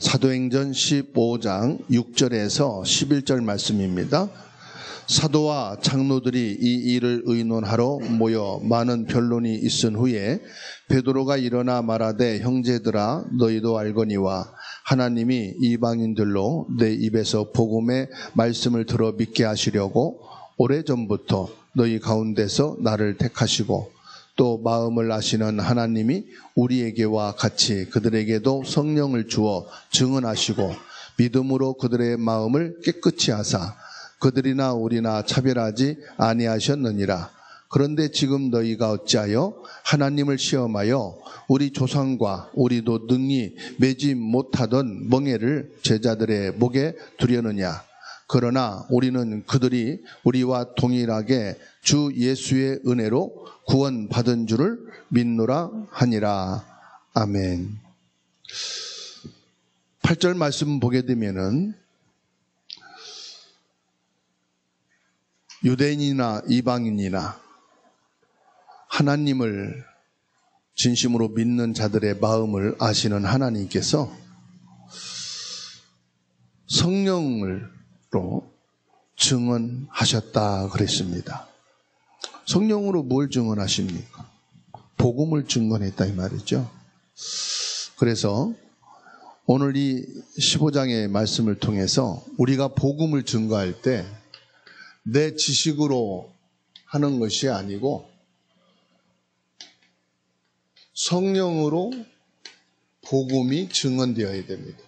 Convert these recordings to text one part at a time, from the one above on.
사도행전 15장 6절에서 11절 말씀입니다. 사도와 장로들이 이 일을 의논하러 모여 많은 변론이 있은 후에 베드로가 일어나 말하되, 형제들아, 너희도 알거니와 하나님이 이방인들로 내 입에서 복음의 말씀을 들어 믿게 하시려고 오래전부터 너희 가운데서 나를 택하시고 또 마음을 아시는 하나님이 우리에게와 같이 그들에게도 성령을 주어 증언하시고 믿음으로 그들의 마음을 깨끗이 하사 그들이나 우리나 차별하지 아니하셨느니라. 그런데 지금 너희가 어찌하여 하나님을 시험하여 우리 조상과 우리도 능히 매지 못하던 멍에를 제자들의 목에 두려느냐. 그러나 우리는 그들이 우리와 동일하게 주 예수의 은혜로 구원받은 줄을 믿노라 하니라. 아멘. 8절 말씀 보게 되면은 유대인이나 이방인이나 하나님을 진심으로 믿는 자들의 마음을 아시는 하나님께서 성령으로 증언하셨다 그랬습니다. 성령으로 뭘 증언하십니까? 복음을 증언했다 이 말이죠. 그래서 오늘 이 15장의 말씀을 통해서 우리가 복음을 증거할 때 내 지식으로 하는 것이 아니고 성령으로 복음이 증언되어야 됩니다.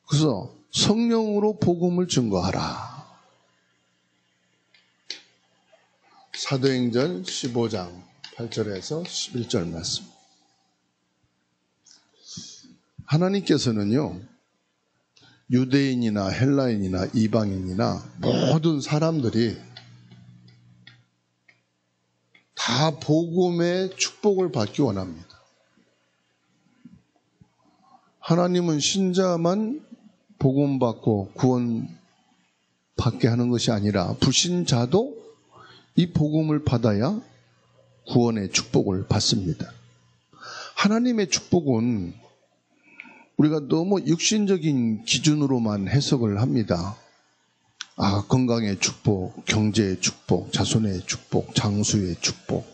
그래서 성령으로 복음을 증거하라. 사도행전 15장 8절에서 11절 말씀. 하나님께서는요, 유대인이나 헬라인이나 이방인이나 모든 사람들이 다 복음의 축복을 받기 원합니다. 하나님은 신자만 복음 받고 구원 받게 하는 것이 아니라 불신자도 이 복음을 받아야 구원의 축복을 받습니다. 하나님의 축복은 우리가 너무 육신적인 기준으로만 해석을 합니다. 건강의 축복, 경제의 축복, 자손의 축복, 장수의 축복,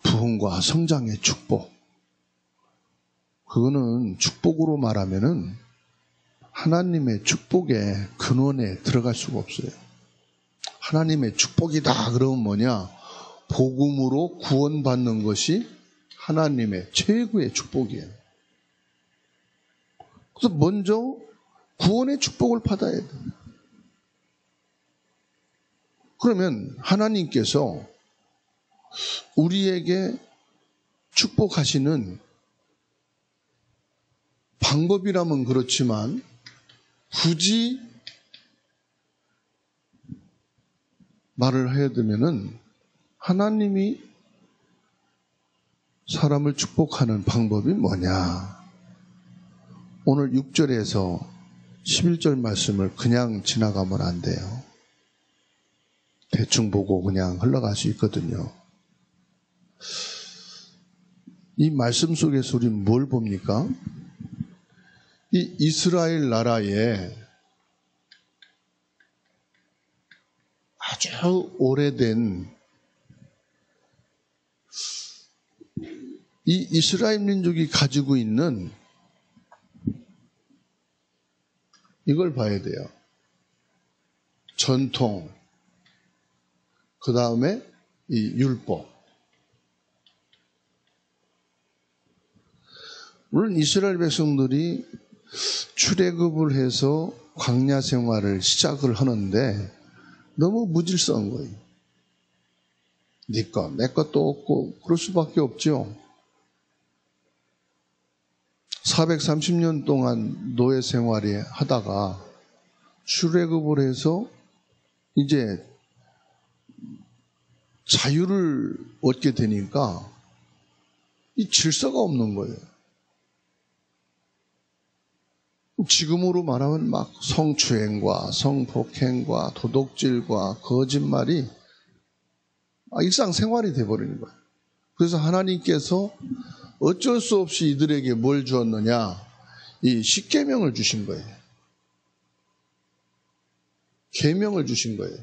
부흥과 성장의 축복. 그거는 축복으로 말하면은 하나님의 축복의 근원에 들어갈 수가 없어요. 하나님의 축복이다 그러면 뭐냐? 복음으로 구원받는 것이 하나님의 최고의 축복이에요. 그래서 먼저 구원의 축복을 받아야 돼요. 그러면 하나님께서 우리에게 축복하시는 방법이라면 그렇지만 굳이 말을 해야 되면은 하나님이 사람을 축복하는 방법이 뭐냐? 오늘 6절에서 11절 말씀을 그냥 지나가면 안 돼요. 대충 보고 그냥 흘러갈 수 있거든요. 이 말씀 속에서 우리는 뭘 봅니까? 이 이스라엘 나라에 아주 오래된 이 이스라엘 민족이 가지고 있는 이걸 봐야 돼요. 전통, 그 다음에 이 율법. 물론 이스라엘 백성들이 출애굽을 해서 광야 생활을 시작을 하는데 너무 무질서한 거예요. 네 것, 내 것도 없고 그럴 수밖에 없죠. 430년 동안 노예 생활이 하다가 출애굽을 해서 이제 자유를 얻게 되니까 이 질서가 없는 거예요. 지금으로 말하면 막 성추행과 성폭행과 도둑질과 거짓말이 일상생활이 돼버리는 거예요. 그래서 하나님께서 어쩔 수 없이 이들에게 뭘 주었느냐? 이 십계명을 주신 거예요. 계명을 주신 거예요.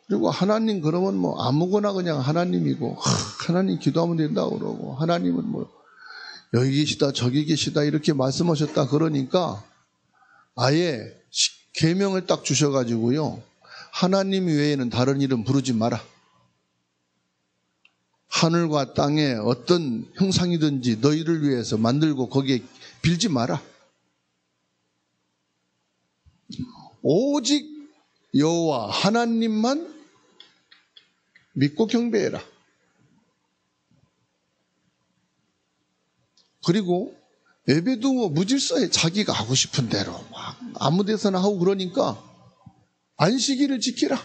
그리고 하나님 그러면 뭐 아무거나 그냥 하나님이고 하나님 기도하면 된다고 그러고 하나님은 뭐 여기 계시다 저기 계시다 이렇게 말씀하셨다 그러니까 아예 계명을 딱 주셔가지고요. 하나님 외에는 다른 이름 부르지 마라. 하늘과 땅에 어떤 형상이든지 너희를 위해서 만들고 거기에 빌지 마라. 오직 여호와 하나님만 믿고 경배해라. 그리고 예배도 뭐 무질서해. 자기가 하고 싶은 대로 막 아무 데서나 하고 그러니까 안식일을 지키라.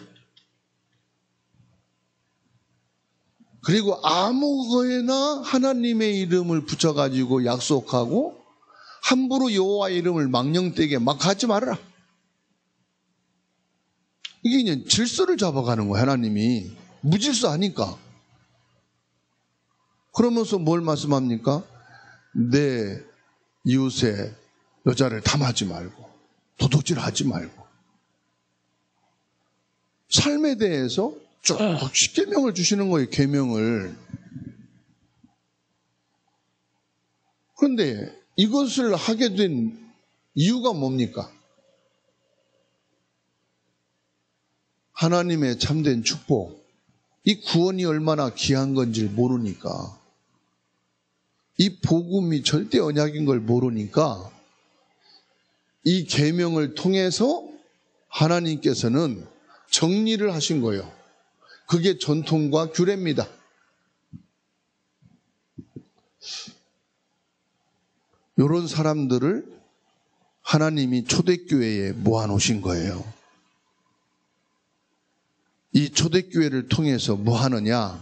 그리고 아무 거에나 하나님의 이름을 붙여가지고 약속하고 함부로 여호와의 이름을 망령되게 막 하지 말아라. 이게 그냥 질서를 잡아가는 거예요. 하나님이 무질서하니까. 그러면서 뭘 말씀합니까? 내 이웃의 여자를 탐하지 말고 도둑질하지 말고 삶에 대해서 쭉 십계명을 주시는 거예요. 계명을. 그런데 이것을 하게 된 이유가 뭡니까? 하나님의 참된 축복, 이 구원이 얼마나 귀한 건지 모르니까, 이 복음이 절대 언약인 걸 모르니까 이 계명을 통해서 하나님께서는 정리를 하신 거예요. 그게 전통과 규례입니다. 이런 사람들을 하나님이 초대교회에 모아놓으신 거예요. 이 초대교회를 통해서 뭐 하느냐?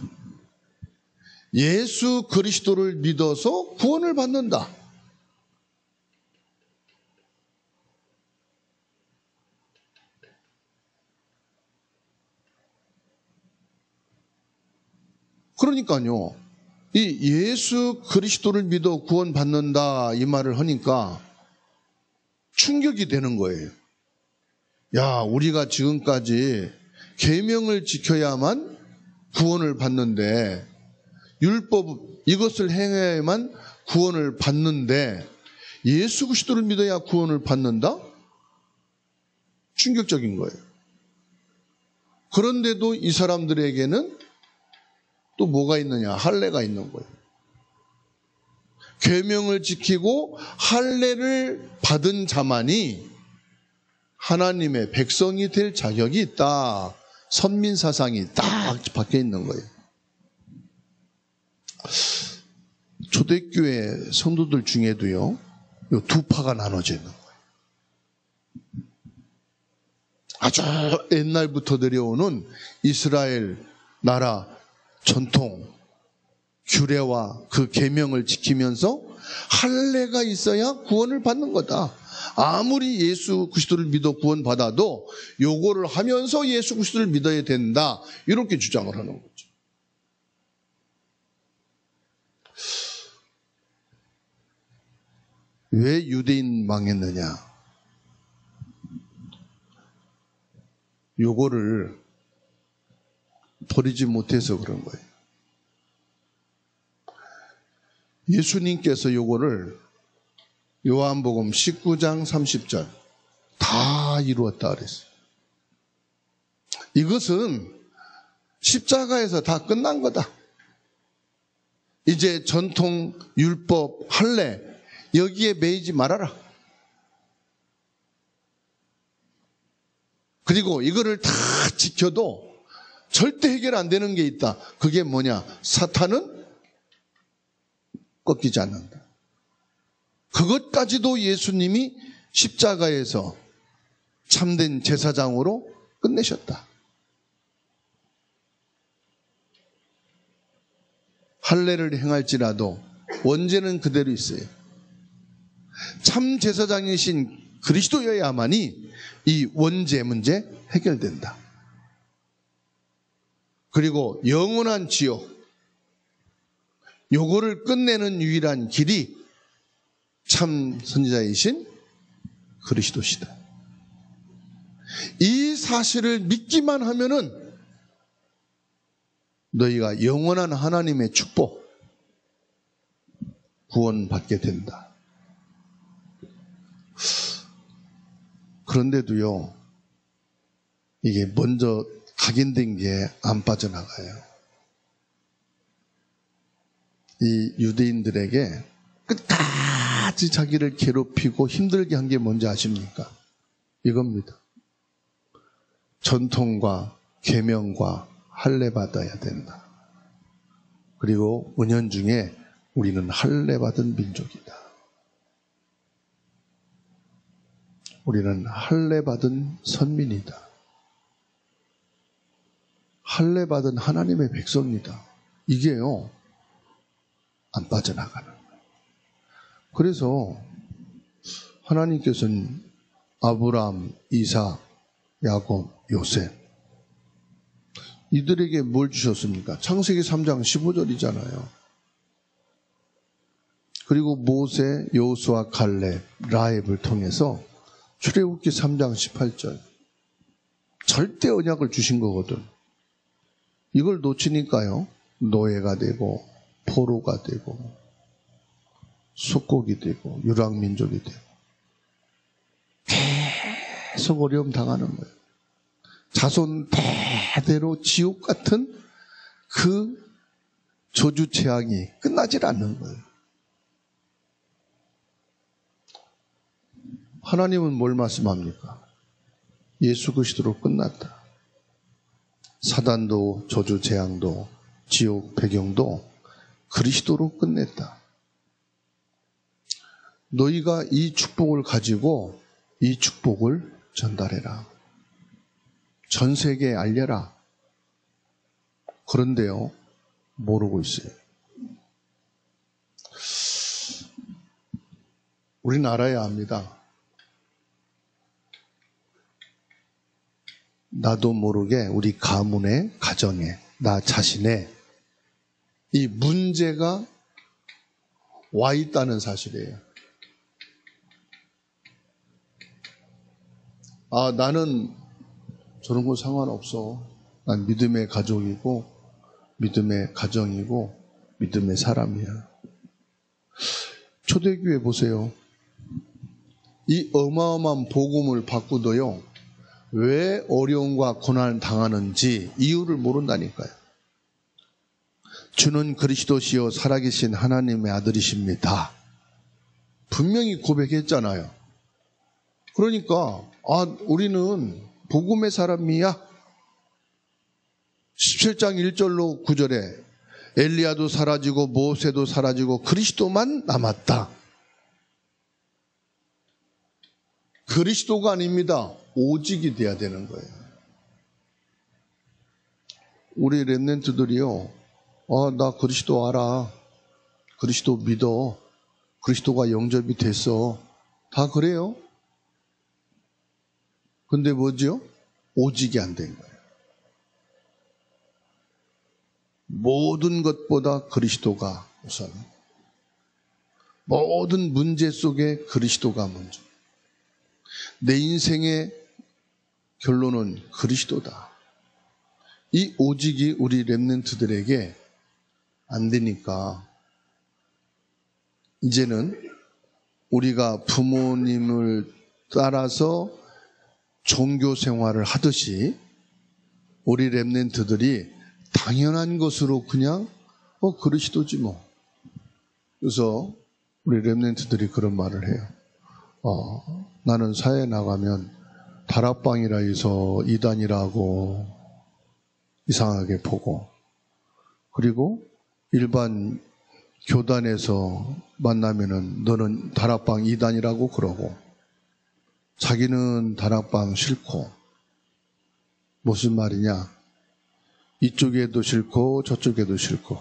예수 그리스도를 믿어서 구원을 받는다. 그러니까요, 이 예수 그리스도를 믿어 구원받는다 이 말을 하니까 충격이 되는 거예요. 야, 우리가 지금까지 계명을 지켜야만 구원을 받는데, 율법 이것을 행해야만 구원을 받는데 예수 그리스도를 믿어야 구원을 받는다? 충격적인 거예요. 그런데도 이 사람들에게는 또 뭐가 있느냐? 할례가 있는 거예요. 계명을 지키고 할례를 받은 자만이 하나님의 백성이 될 자격이 있다. 선민 사상이 딱 박혀 있는 거예요. 초대교회 성도들 중에도요, 요 두 파가 나눠져 있는 거예요. 아주 옛날부터 내려오는 이스라엘 나라 전통 규례와 그 계명을 지키면서 할례가 있어야 구원을 받는 거다. 아무리 예수 그리스도를 믿어 구원받아도 요거를 하면서 예수 그리스도를 믿어야 된다. 이렇게 주장을 하는 거죠. 왜 유대인 망했느냐? 요거를 버리지 못해서 그런 거예요. 예수님께서 요거를 요한복음 19장 30절 다 이루었다 그랬어요. 이것은 십자가에서 다 끝난 거다. 이제 전통, 율법, 할례 여기에 매이지 말아라. 그리고 이거를 다 지켜도 절대 해결 안 되는 게 있다. 그게 뭐냐? 사탄은 꺾이지 않는다. 그것까지도 예수님이 십자가에서 참된 제사장으로 끝내셨다. 할례를 행할지라도 원죄는 그대로 있어요. 참 제사장이신 그리스도여야만이 이 원죄 문제 해결된다. 그리고 영원한 지옥, 요거를 끝내는 유일한 길이 참 선지자이신 그리스도시다. 이 사실을 믿기만 하면은 너희가 영원한 하나님의 축복, 구원받게 된다. 그런데도요, 이게 먼저 각인된 게 안 빠져나가요. 이 유대인들에게 끝까지 자기를 괴롭히고 힘들게 한 게 뭔지 아십니까? 이겁니다. 전통과 계명과 할례받아야 된다. 그리고 은연중에 우리는 할례받은 민족이다. 우리는 할례받은 선민이다. 할례받은 하나님의 백성이다. 이게요, 안 빠져나가는 거예요. 그래서 하나님께서는 아브라함, 이삭, 야곱, 요셉 이들에게 뭘 주셨습니까? 창세기 3장 15절이잖아요. 그리고 모세, 여호수아, 갈렙, 라heb을 통해서 출애굽기 3장 18절 절대 언약을 주신 거거든. 이걸 놓치니까요, 노예가 되고 포로가 되고 속국이 되고 유랑민족이 되고 계속 어려움 당하는 거예요. 자손 대대로 지옥 같은 그 저주 재앙이 끝나질 않는 거예요. 하나님은 뭘 말씀합니까? 예수 그리스도로 끝났다. 사단도 저주 재앙도 지옥 배경도 그리스도로 끝냈다. 너희가 이 축복을 가지고 이 축복을 전달해라. 전 세계에 알려라. 그런데요, 모르고 있어요. 우리는 알아야 합니다. 나도 모르게 우리 가문에, 가정에, 나 자신의 이 문제가 와 있다는 사실이에요. 아, 나는 저런 거 상관없어. 난 믿음의 가족이고, 믿음의 가정이고, 믿음의 사람이야. 초대교회 보세요. 이 어마어마한 복음을 받고도요, 왜 어려움과 고난을 당하는지 이유를 모른다니까요. 주는 그리스도시요 살아계신 하나님의 아들이십니다. 분명히 고백했잖아요. 그러니까 우리는 복음의 사람이야. 17장 1절로 9절에 엘리야도 사라지고 모세도 사라지고 그리스도만 남았다. 그리스도가 아닙니다. 오직이 돼야 되는 거예요. 우리 렘넌트들이요, 나 그리스도 알아. 그리스도 믿어. 그리스도가 영접이 됐어. 다 그래요. 근데 뭐지요? 오직이 안 된 거예요. 모든 것보다 그리스도가 우선. 모든 문제 속에 그리스도가 먼저. 내 인생의 결론은 그리스도다. 이 오직이 우리 렘넌트들에게 안 되니까 이제는 우리가 부모님을 따라서 종교 생활을 하듯이 우리 렘넌트들이 당연한 것으로 그냥 그리스도지 뭐. 그래서 우리 렘넌트들이 그런 말을 해요. 나는 사회에 나가면 다락방이라 해서 이단이라고 이상하게 보고, 그리고 일반 교단에서 만나면은 너는 다락방 이단이라고 그러고, 자기는 다락방 싫고. 무슨 말이냐? 이쪽에도 싫고 저쪽에도 싫고.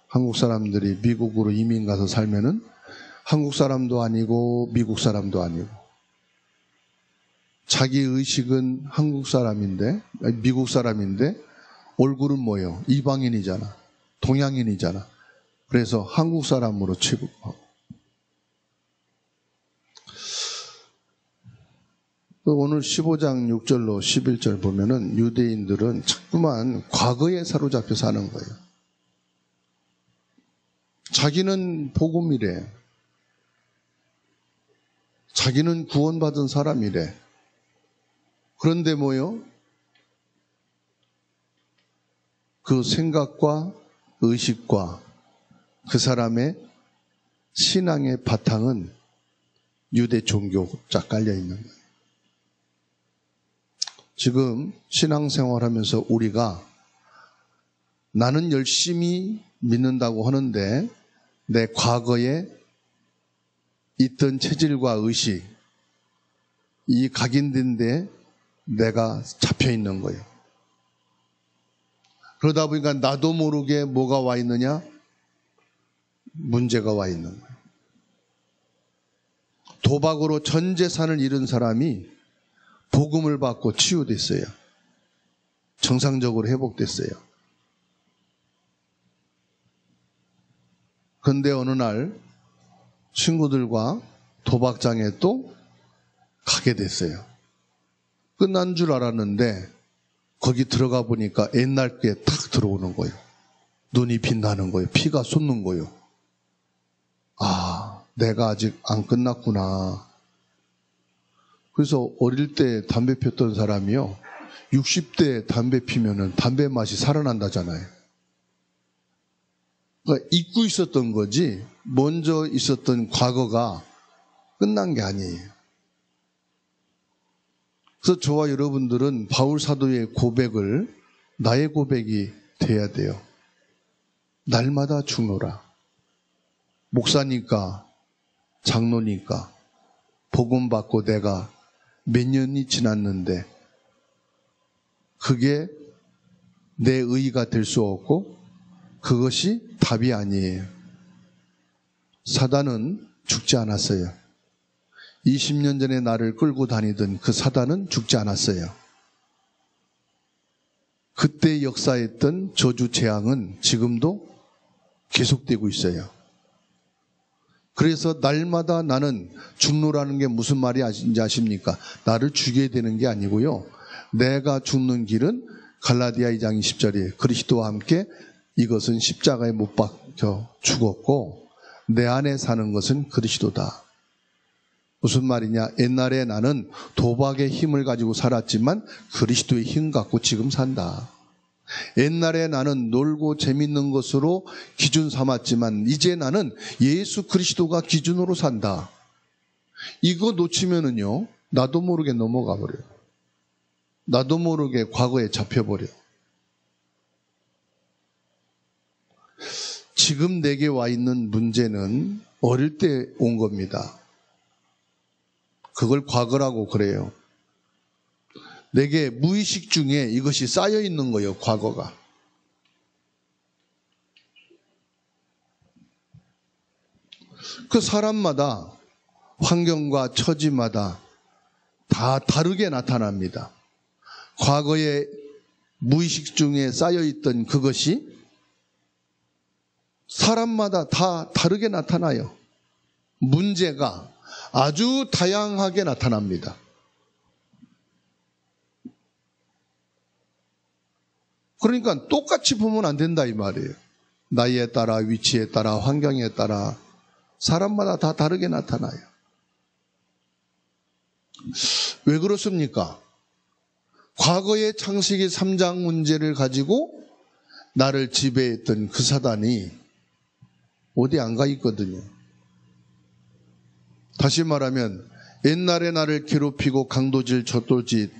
한국 사람들이 미국으로 이민 가서 살면은 한국 사람도 아니고 미국 사람도 아니고, 자기 의식은 한국 사람인데, 미국 사람인데 얼굴은 뭐예요? 이방인이잖아. 동양인이잖아. 그래서 한국 사람으로 취급하고. 오늘 15장 6절로 11절 보면은 유대인들은 자꾸만 과거에 사로잡혀 사는 거예요. 자기는 복음이래. 자기는 구원받은 사람이래. 그런데 뭐요? 그 생각과 의식과 그 사람의 신앙의 바탕은 유대 종교자 깔려 있는 거예요. 지금 신앙생활하면서 우리가 나는 열심히 믿는다고 하는데 내 과거에 있던 체질과 의식, 이 각인된 데 내가 잡혀 있는 거예요. 그러다 보니까 나도 모르게 뭐가 와 있느냐? 문제가 와 있는 거예요. 도박으로 전 재산을 잃은 사람이 복음을 받고 치유됐어요. 정상적으로 회복됐어요. 그런데 어느 날 친구들과 도박장에 또 가게 됐어요. 끝난 줄 알았는데 거기 들어가 보니까 옛날 게 탁 들어오는 거예요. 눈이 빛나는 거예요. 피가 솟는 거예요. 아, 내가 아직 안 끝났구나. 그래서 어릴 때 담배 폈던 사람이요, 60대 담배 피면은 담배 맛이 살아난다잖아요. 그러니까 잊고 있었던 거지 먼저 있었던 과거가 끝난 게 아니에요. 그래서 저와 여러분들은 바울 사도의 고백을 나의 고백이 돼야 돼요. 날마다 죽노라. 목사니까, 장로니까 복음 받고 내가 몇 년이 지났는데 그게 내 의의가 될 수 없고 그것이 답이 아니에요. 사단은 죽지 않았어요. 20년 전에 나를 끌고 다니던 그 사단은 죽지 않았어요. 그때 역사했던 저주 재앙은 지금도 계속되고 있어요. 그래서 날마다 나는 죽노라는 게 무슨 말인지 아십니까? 나를 죽여야 되는 게 아니고요. 내가 죽는 길은 갈라디아 2장 20절에 그리스도와 함께 이것은 십자가에 못 박혀 죽었고 내 안에 사는 것은 그리스도다. 무슨 말이냐? 옛날에 나는 도박의 힘을 가지고 살았지만 그리스도의 힘 갖고 지금 산다. 옛날에 나는 놀고 재밌는 것으로 기준 삼았지만 이제 나는 예수 그리스도가 기준으로 산다. 이거 놓치면은요, 나도 모르게 넘어가 버려요. 나도 모르게 과거에 잡혀버려요. 지금 내게 와 있는 문제는 어릴 때 온 겁니다. 그걸 과거라고 그래요. 내게 무의식 중에 이것이 쌓여 있는 거예요, 과거가. 그 사람마다 환경과 처지마다 다 다르게 나타납니다. 과거에 무의식 중에 쌓여 있던 그것이 사람마다 다 다르게 나타나요. 문제가 아주 다양하게 나타납니다. 그러니까 똑같이 보면 안 된다 이 말이에요. 나이에 따라, 위치에 따라, 환경에 따라 사람마다 다 다르게 나타나요. 왜 그렇습니까? 과거의 창세기 3장 문제를 가지고 나를 지배했던 그 사단이 어디 안 가 있거든요. 다시 말하면 옛날에 나를 괴롭히고 강도질, 젖돌짓,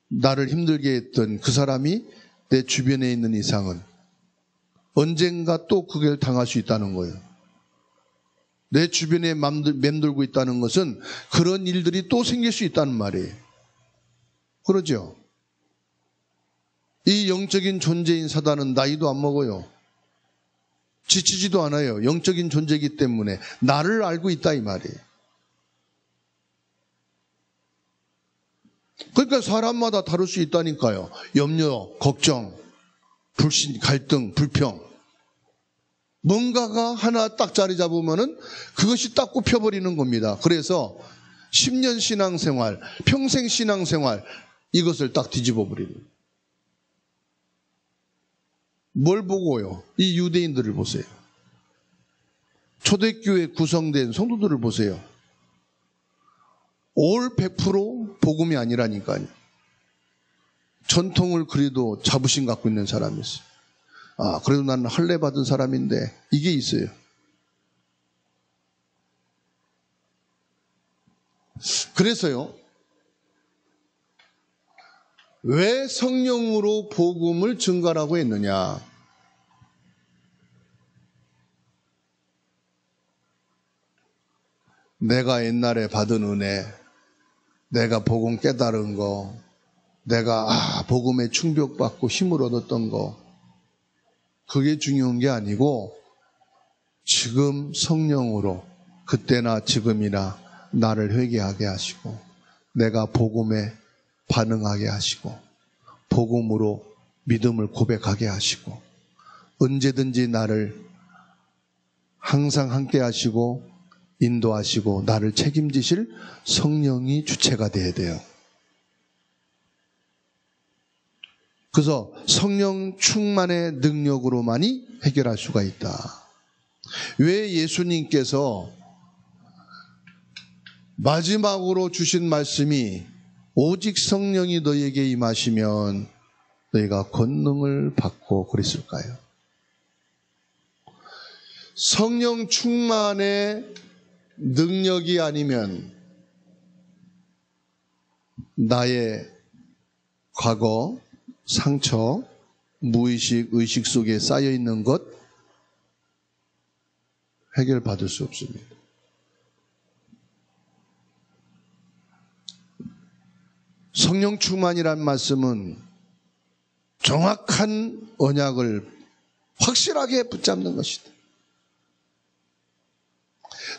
나를 힘들게 했던 그 사람이 내 주변에 있는 이상은 언젠가 또 그걸 당할 수 있다는 거예요. 내 주변에 맴돌고 있다는 것은 그런 일들이 또 생길 수 있다는 말이에요. 그러죠? 이 영적인 존재인 사단은 나이도 안 먹어요. 지치지도 않아요. 영적인 존재이기 때문에 나를 알고 있다 이 말이에요. 그러니까 사람마다 다를 수 있다니까요. 염려, 걱정, 불신, 갈등, 불평. 뭔가가 하나 딱 자리 잡으면은 그것이 딱 꼽혀버리는 겁니다. 그래서 10년 신앙생활, 평생 신앙생활, 이것을 딱 뒤집어 버리는. 뭘 보고요? 이 유대인들을 보세요. 초대교회 구성된 성도들을 보세요. 올 100% 복음이 아니라니까요. 전통을 그래도 자부심 갖고 있는 사람이 있어요. 아, 그래도 나는 할례 받은 사람인데, 이게 있어요. 그래서요, 왜 성령으로 복음을 증가라고 했느냐? 내가 옛날에 받은 은혜, 내가 복음 깨달은 거, 내가 복음에 충격받고 힘을 얻었던 거, 그게 중요한 게 아니고 지금 성령으로 그때나 지금이나 나를 회개하게 하시고 내가 복음에 반응하게 하시고 복음으로 믿음을 고백하게 하시고 언제든지 나를 항상 함께 하시고 인도하시고 나를 책임지실 성령이 주체가 돼야 돼요. 그래서 성령 충만의 능력으로만이 해결할 수가 있다. 왜 예수님께서 마지막으로 주신 말씀이 오직 성령이 너희에게 임하시면 너희가 권능을 받고 그랬을까요? 성령 충만의 능력이 아니면 나의 과거, 상처, 무의식, 의식 속에 쌓여있는 것 해결받을 수 없습니다. 성령 충만이란 말씀은 정확한 언약을 확실하게 붙잡는 것이다.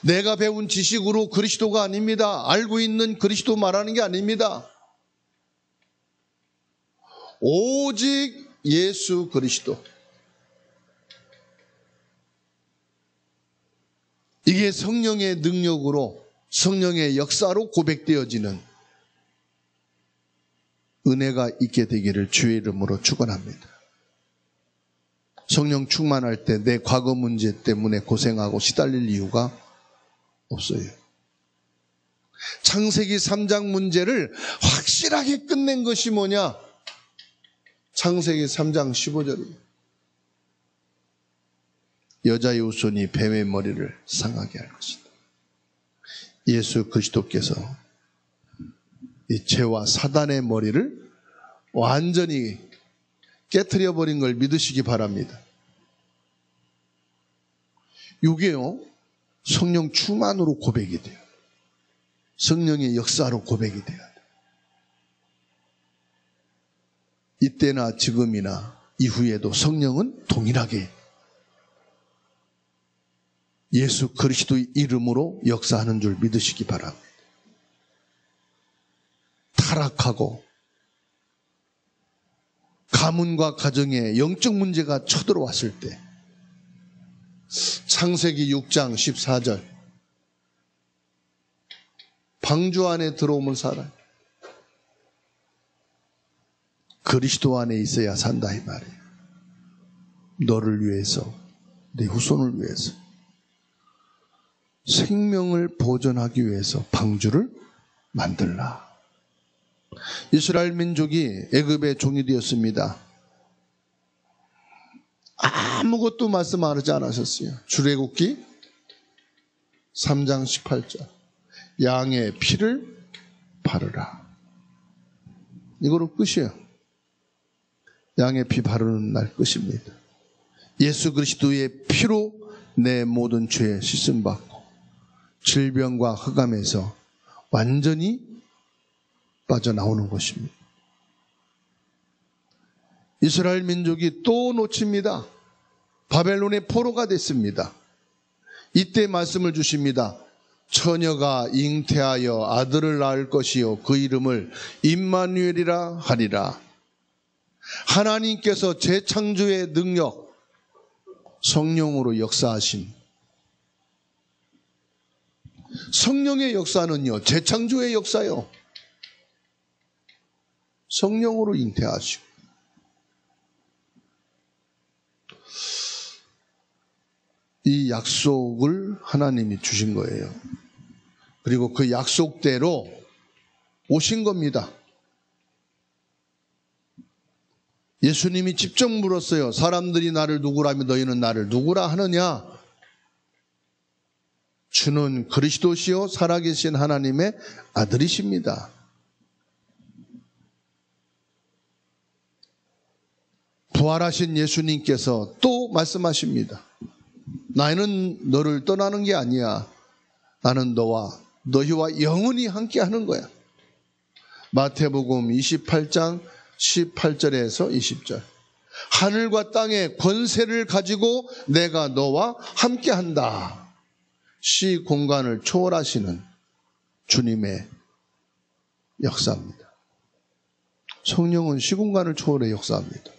내가 배운 지식으로 그리스도가 아닙니다. 알고 있는 그리스도 말하는 게 아닙니다. 오직 예수 그리스도. 이게 성령의 능력으로, 성령의 역사로 고백되어지는 은혜가 있게 되기를 주의 이름으로 축원합니다. 성령 충만할 때 내 과거 문제 때문에 고생하고 시달릴 이유가 없어요. 창세기 3장 문제를 확실하게 끝낸 것이 뭐냐? 창세기 3장 15절입니다. 여자의 후손이 뱀의 머리를 상하게 할 것이다. 예수 그리스도께서 이 죄와 사단의 머리를 완전히 깨트려 버린 걸 믿으시기 바랍니다. 이게요, 성령 충만으로 고백이 돼요. 성령의 역사로 고백이 돼야 돼요. 이때나 지금이나 이후에도 성령은 동일하게 예수 그리스도의 이름으로 역사하는 줄 믿으시기 바랍니다. 타락하고 가문과 가정에 영적 문제가 쳐들어왔을 때 창세기 6장 14절 방주 안에 들어오면 살아요. 그리스도 안에 있어야 산다 이 말이에요. 너를 위해서, 네 후손을 위해서, 생명을 보존하기 위해서 방주를 만들라. 이스라엘 민족이 애굽의 종이 되었습니다. 아무것도 말씀하지 않으셨어요. 출애굽기 3장 18절 양의 피를 바르라. 이거로 끝이에요. 양의 피 바르는 날 끝입니다. 예수 그리스도의 피로 내 모든 죄 씻음받고 질병과 흑암에서 완전히 빠져나오는 것입니다. 이스라엘 민족이 또 놓칩니다. 바벨론의 포로가 됐습니다. 이때 말씀을 주십니다. 처녀가 잉태하여 아들을 낳을 것이요 그 이름을 임마누엘이라 하리라. 하나님께서 재창조의 능력, 성령으로 역사하신 성령의 역사는요, 재창조의 역사요. 성령으로 잉태하시고 이 약속을 하나님이 주신 거예요. 그리고 그 약속대로 오신 겁니다. 예수님이 직접 물었어요. 사람들이 나를 누구라며 너희는 나를 누구라 하느냐? 주는 그리스도시요 살아계신 하나님의 아들이십니다. 부활하신 예수님께서 또 말씀하십니다. 나는 너를 떠나는 게 아니야. 나는 너희와 영원히 함께 하는 거야. 마태복음 28장 18절에서 20절. 하늘과 땅의 권세를 가지고 내가 너와 함께 한다. 시 공간을 초월하시는 주님의 역사입니다. 성령은 시공간을 초월해 역사합니다.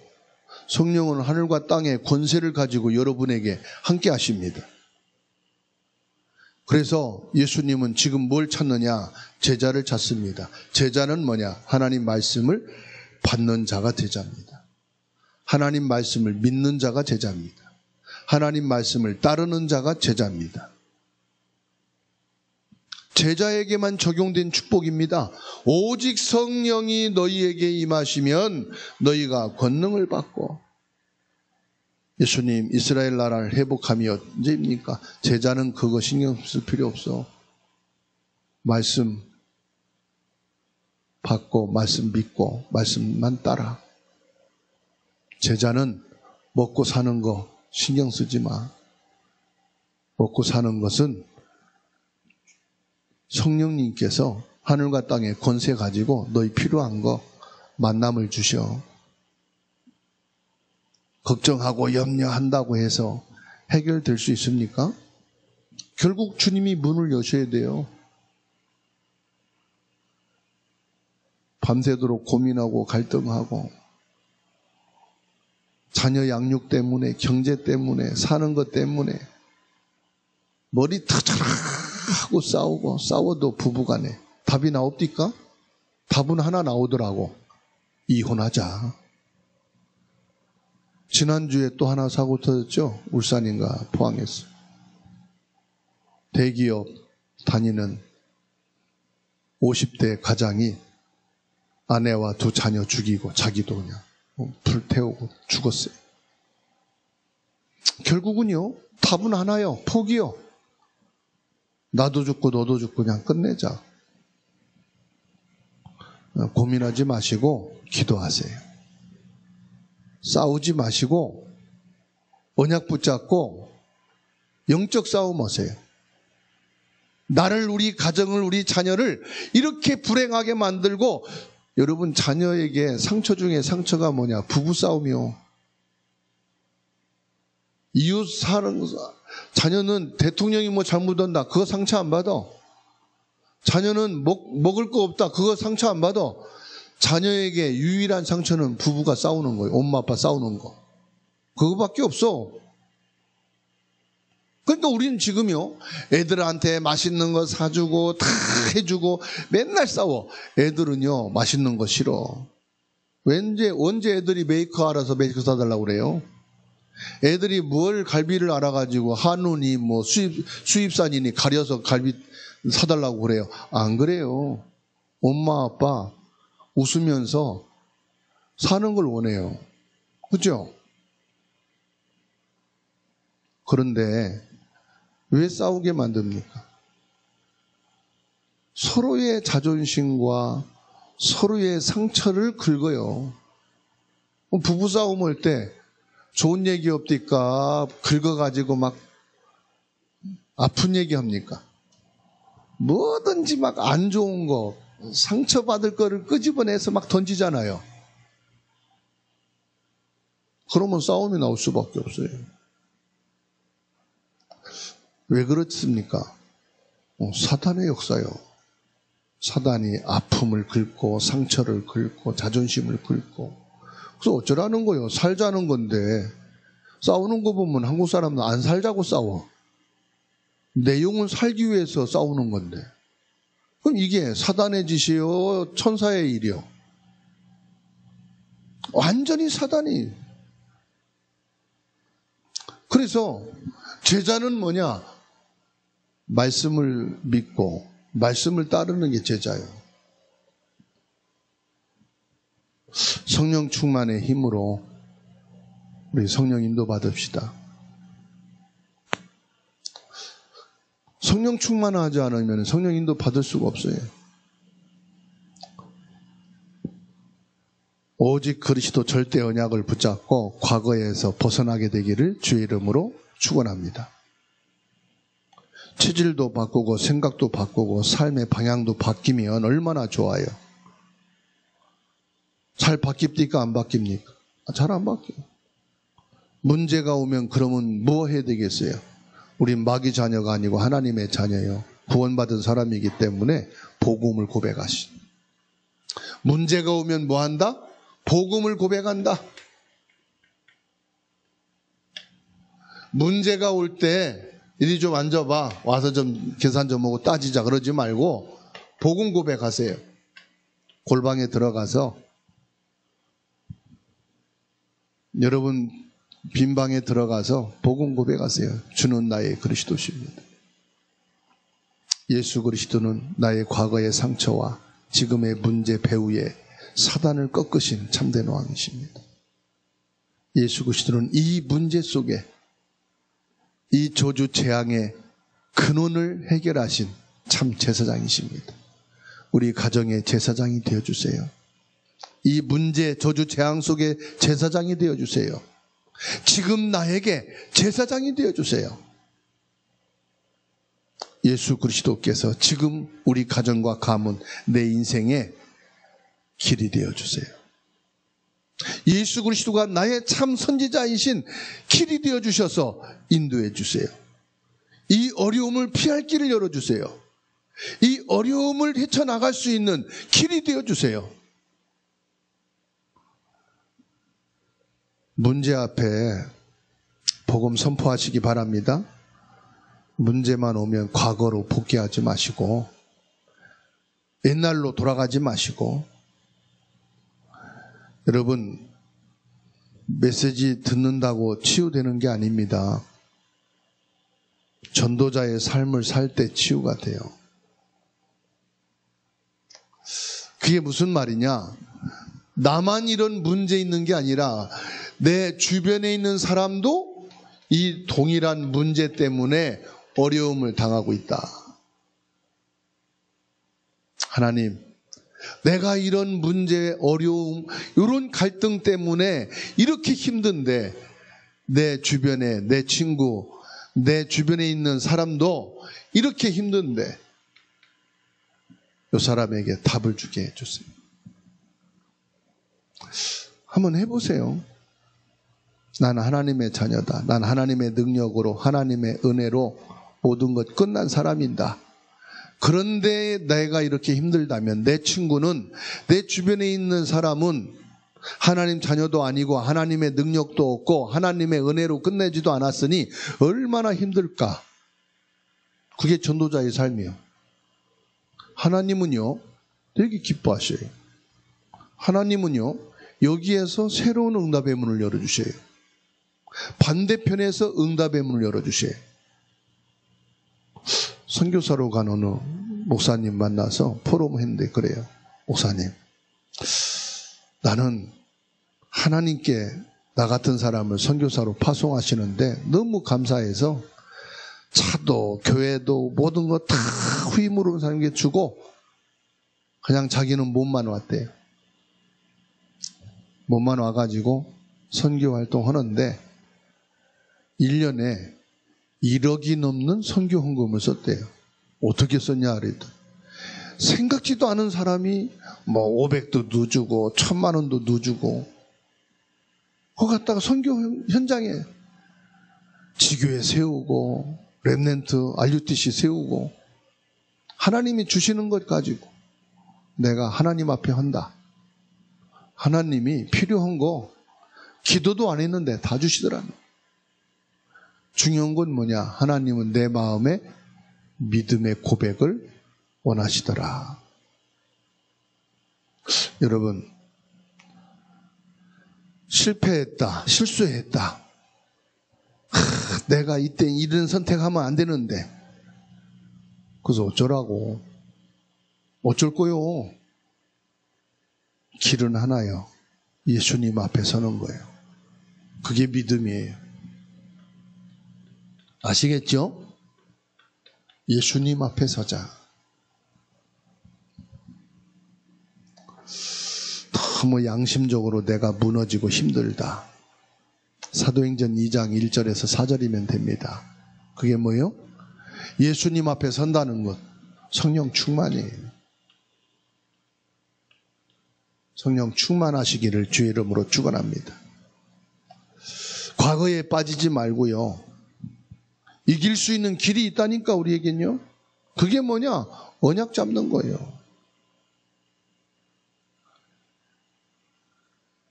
성령은 하늘과 땅의 권세를 가지고 여러분에게 함께 하십니다. 그래서 예수님은 지금 뭘 찾느냐? 제자를 찾습니다. 제자는 뭐냐? 하나님 말씀을 받는 자가 제자입니다. 하나님 말씀을 믿는 자가 제자입니다. 하나님 말씀을 따르는 자가 제자입니다. 제자에게만 적용된 축복입니다. 오직 성령이 너희에게 임하시면 너희가 권능을 받고. 예수님 이스라엘 나라를 회복함이 언제입니까? 제자는 그거 신경 쓸 필요 없어. 말씀 받고 말씀 믿고 말씀만 따라. 제자는 먹고 사는 거 신경 쓰지 마. 먹고 사는 것은 성령님께서 하늘과 땅에 권세 가지고 너희 필요한 거 만남을 주셔. 걱정하고 염려한다고 해서 해결될 수 있습니까? 결국 주님이 문을 여셔야 돼요. 밤새도록 고민하고 갈등하고 자녀 양육 때문에 경제 때문에 사는 것 때문에 머리 터져라 하고 싸워도 부부간에 답이 나옵니까? 답은 하나 나오더라고. 이혼하자. 지난주에 또 하나 사고 터졌죠? 울산인가 포항에서. 대기업 다니는 50대 가장이 아내와 두 자녀 죽이고 자기도 그냥 불태우고 죽었어요. 결국은요, 답은 하나요. 포기요. 나도 죽고 너도 죽고 그냥 끝내자. 고민하지 마시고 기도하세요. 싸우지 마시고 언약 붙잡고 영적 싸움 하세요. 나를, 우리 가정을, 우리 자녀를 이렇게 불행하게 만들고, 여러분 자녀에게 상처 중에 상처가 뭐냐? 부부싸움이요. 이웃 사는 자녀는 대통령이 뭐 잘못한다, 그거 상처 안 받아. 자녀는 먹을 거 없다, 그거 상처 안 받아. 자녀에게 유일한 상처는 부부가 싸우는 거예요. 엄마 아빠 싸우는 거. 그거밖에 없어. 그러니까 우리는 지금요, 애들한테 맛있는 거 사주고 다 해주고 맨날 싸워. 애들은요, 맛있는 거 싫어. 언제 애들이 메이커 알아서 메이커 사달라고 그래요? 애들이 뭘 갈비를 알아가지고 한우니 뭐 수입산이니 가려서 갈비 사달라고 그래요? 안 그래요. 엄마 아빠 웃으면서 사는 걸 원해요. 그죠? 그런데 왜 싸우게 만듭니까? 서로의 자존심과 서로의 상처를 긁어요. 부부싸움 할 때 좋은 얘기 없디까? 긁어가지고 막 아픈 얘기 합니까? 뭐든지 막 안 좋은 거, 상처받을 거를 끄집어내서 막 던지잖아요. 그러면 싸움이 나올 수밖에 없어요. 왜 그렇습니까? 사탄의 역사요. 사단이 아픔을 긁고 상처를 긁고 자존심을 긁고 그래서 어쩌라는 거예요? 살자는 건데. 싸우는 거 보면 한국 사람은 안 살자고 싸워. 내용은 살기 위해서 싸우는 건데. 그럼 이게 사단의 짓이요, 천사의 일이요? 완전히 사단이. 그래서 제자는 뭐냐? 말씀을 믿고 말씀을 따르는 게 제자예요. 성령 충만의 힘으로 우리 성령 인도 받읍시다. 성령 충만하지 않으면 성령 인도 받을 수가 없어요. 오직 그리스도 절대 언약을 붙잡고 과거에서 벗어나게 되기를 주의 이름으로 축원합니다. 체질도 바꾸고 생각도 바꾸고 삶의 방향도 바뀌면 얼마나 좋아요. 잘 바뀝니까? 안 바뀝니까? 잘 안 바뀌어요. 문제가 오면 그러면 뭐 해야 되겠어요? 우린 마귀 자녀가 아니고 하나님의 자녀예요. 구원받은 사람이기 때문에 복음을 고백하시. 문제가 오면 뭐 한다? 복음을 고백한다. 문제가 올 때 이리 좀 앉아봐. 와서 좀 계산 좀 하고 따지자. 그러지 말고 복음 고백하세요. 골방에 들어가서 여러분 빈방에 들어가서 복음 고백하세요. 주는 나의 그리스도십니다. 예수 그리스도는 나의 과거의 상처와 지금의 문제 배후에 사단을 꺾으신 참된 왕이십니다. 예수 그리스도는 이 문제 속에 이 저주 재앙의 근원을 해결하신 참 제사장이십니다. 우리 가정의 제사장이 되어주세요. 이 문제 저주 재앙 속에 제사장이 되어주세요. 지금 나에게 제사장이 되어주세요. 예수 그리스도께서 지금 우리 가정과 가문 내 인생의 길이 되어주세요. 예수 그리스도가 나의 참 선지자이신 길이 되어주셔서 인도해 주세요. 이 어려움을 피할 길을 열어주세요. 이 어려움을 헤쳐나갈 수 있는 길이 되어주세요. 문제 앞에 복음 선포하시기 바랍니다. 문제만 오면 과거로 복귀하지 마시고 옛날로 돌아가지 마시고 여러분 메시지 듣는다고 치유되는 게 아닙니다. 전도자의 삶을 살 때 치유가 돼요. 그게 무슨 말이냐? 나만 이런 문제 있는 게 아니라 내 주변에 있는 사람도 이 동일한 문제 때문에 어려움을 당하고 있다. 하나님, 내가 이런 문제, 어려움, 이런 갈등 때문에 이렇게 힘든데 내 주변에, 내 친구, 내 주변에 있는 사람도 이렇게 힘든데 이 사람에게 답을 주게 해주세요. 한번 해보세요. 난 하나님의 자녀다. 난 하나님의 능력으로, 하나님의 은혜로 모든 것 끝난 사람이다. 그런데 내가 이렇게 힘들다면 내 친구는, 내 주변에 있는 사람은 하나님 자녀도 아니고 하나님의 능력도 없고 하나님의 은혜로 끝내지도 않았으니 얼마나 힘들까? 그게 전도자의 삶이에요. 하나님은요 되게 기뻐하셔요. 하나님은요 여기에서 새로운 응답의 문을 열어주셔요. 반대편에서 응답의 문을 열어주셔요. 선교사로 간 어느 목사님 만나서 포럼했는데 그래요. 목사님, 나는 하나님께 나 같은 사람을 선교사로 파송하시는데 너무 감사해서 차도 교회도 모든 거 다 후임으로 사람에게 주고 그냥 자기는 몸만 왔대요. 몸만 와가지고 선교 활동하는데 1년에 1억이 넘는 선교 헌금을 썼대요. 어떻게 썼냐 그랬더니 생각지도 않은 사람이 뭐 500도 넣어주고 1000만 원도 넣어주고 그거 갖다가 선교 현장에 지교회 세우고 렘넌트 RUTC 세우고 하나님이 주시는 것 가지고 내가 하나님 앞에 한다. 하나님이 필요한 거 기도도 안 했는데 다 주시더라고요. 중요한 건 뭐냐? 하나님은 내 마음에 믿음의 고백을 원하시더라. 여러분, 실패했다, 실수했다. 내가 이때 이런 선택하면 안 되는데. 그래서 어쩌라고? 어쩔 거요? 길은 하나요. 예수님 앞에 서는 거예요. 그게 믿음이에요. 아시겠죠? 예수님 앞에 서자. 너무 양심적으로 내가 무너지고 힘들다. 사도행전 2장 1절에서 4절이면 됩니다. 그게 뭐예요? 예수님 앞에 선다는 것. 성령 충만이에요. 성령 충만하시기를 주의 이름으로 축원합니다. 과거에 빠지지 말고요. 이길 수 있는 길이 있다니까 우리에겐요. 그게 뭐냐? 언약 잡는 거예요.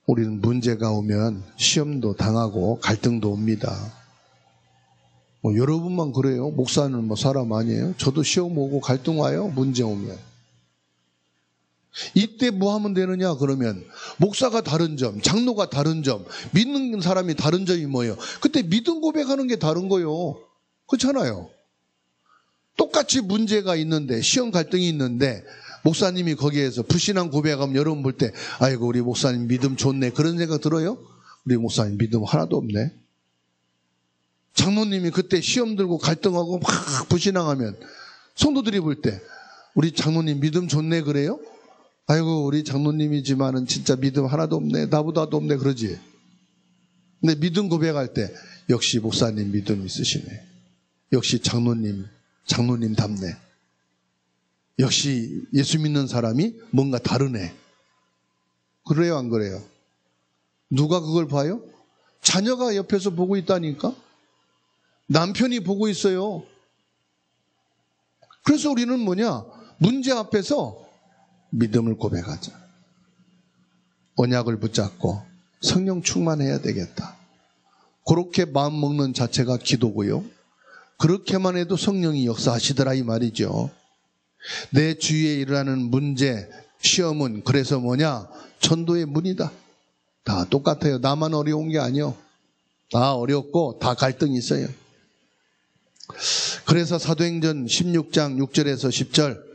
우리는 문제가 오면 시험도 당하고 갈등도 옵니다. 여러분만 그래요? 목사는 사람 아니에요? 저도 시험 오고 갈등 와요? 문제 오면. 이때 뭐 하면 되느냐? 그러면 목사가 다른 점, 장로가 다른 점, 믿는 사람이 다른 점이 뭐예요? 그때 믿음 고백하는 게 다른 거예요. 그렇잖아요. 똑같이 문제가 있는데, 시험 갈등이 있는데 목사님이 거기에서 불신앙 고백하면 여러분 볼 때 아이고 우리 목사님 믿음 좋네 그런 생각 들어요? 우리 목사님 믿음 하나도 없네. 장로님이 그때 시험 들고 갈등하고 막 불신앙하면 성도들이 볼 때 우리 장로님 믿음 좋네 그래요? 아이고 우리 장로님이지만은 진짜 믿음 하나도 없네, 나보다도 없네 그러지. 근데 믿음 고백할 때 역시 목사님 믿음 있으시네, 역시 장로님답네, 역시 예수 믿는 사람이 뭔가 다르네. 그래요 안 그래요? 누가 그걸 봐요? 자녀가 옆에서 보고 있다니까. 남편이 보고 있어요. 그래서 우리는 뭐냐? 문제 앞에서 믿음을 고백하자. 언약을 붙잡고 성령 충만해야 되겠다. 그렇게 마음 먹는 자체가 기도고요. 그렇게만 해도 성령이 역사하시더라 이 말이죠. 내 주위에 일어나는 문제, 시험은 그래서 뭐냐? 전도의 문이다. 다 똑같아요. 나만 어려운 게 아니요. 다 어렵고 다 갈등이 있어요. 그래서 사도행전 16장 6절에서 10절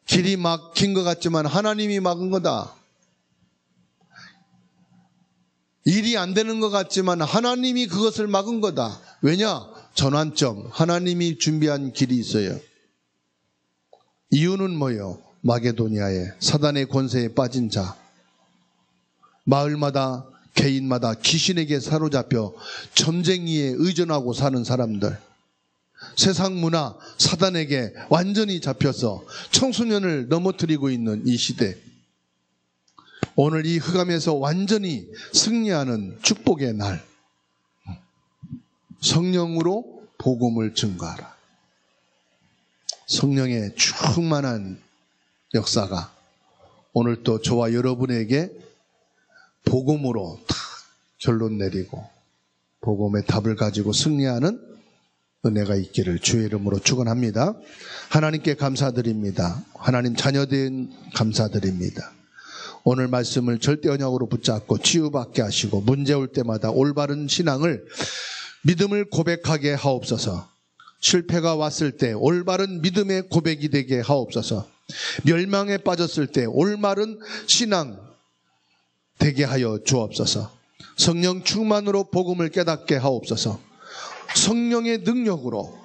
길이 막힌 것 같지만 하나님이 막은 거다. 일이 안 되는 것 같지만 하나님이 그것을 막은 거다. 왜냐? 전환점. 하나님이 준비한 길이 있어요. 이유는 뭐예요? 마게도니아에 사단의 권세에 빠진 자, 마을마다 개인마다 귀신에게 사로잡혀 점쟁이에 의존하고 사는 사람들, 세상 문화 사단에게 완전히 잡혀서 청소년을 넘어뜨리고 있는 이 시대, 오늘 이 흑암에서 완전히 승리하는 축복의 날, 성령으로 복음을 증거하라. 성령의 충만한 역사가 오늘 또 저와 여러분에게 복음으로 다 결론 내리고 복음의 답을 가지고 승리하는 은혜가 있기를 주의 이름으로 축원합니다. 하나님께 감사드립니다. 하나님 자녀된 감사드립니다. 오늘 말씀을 절대 언약으로 붙잡고 치유받게 하시고 문제 올 때마다 올바른 신앙을, 믿음을 고백하게 하옵소서. 실패가 왔을 때 올바른 믿음의 고백이 되게 하옵소서. 멸망에 빠졌을 때 올바른 신앙 되게 하여 주옵소서. 성령 충만으로 복음을 깨닫게 하옵소서. 성령의 능력으로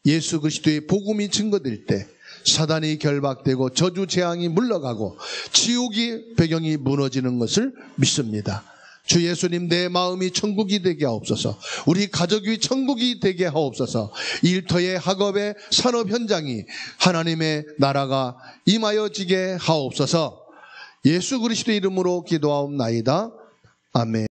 예수 그리스도의 복음이 증거될 때 사단이 결박되고 저주 재앙이 물러가고 지옥의 배경이 무너지는 것을 믿습니다. 주 예수님, 내 마음이 천국이 되게 하옵소서. 우리 가족이 천국이 되게 하옵소서. 일터의 학업의 산업 현장이 하나님의 나라가 임하여지게 하옵소서. 예수 그리스도의 이름으로 기도하옵나이다. 아멘.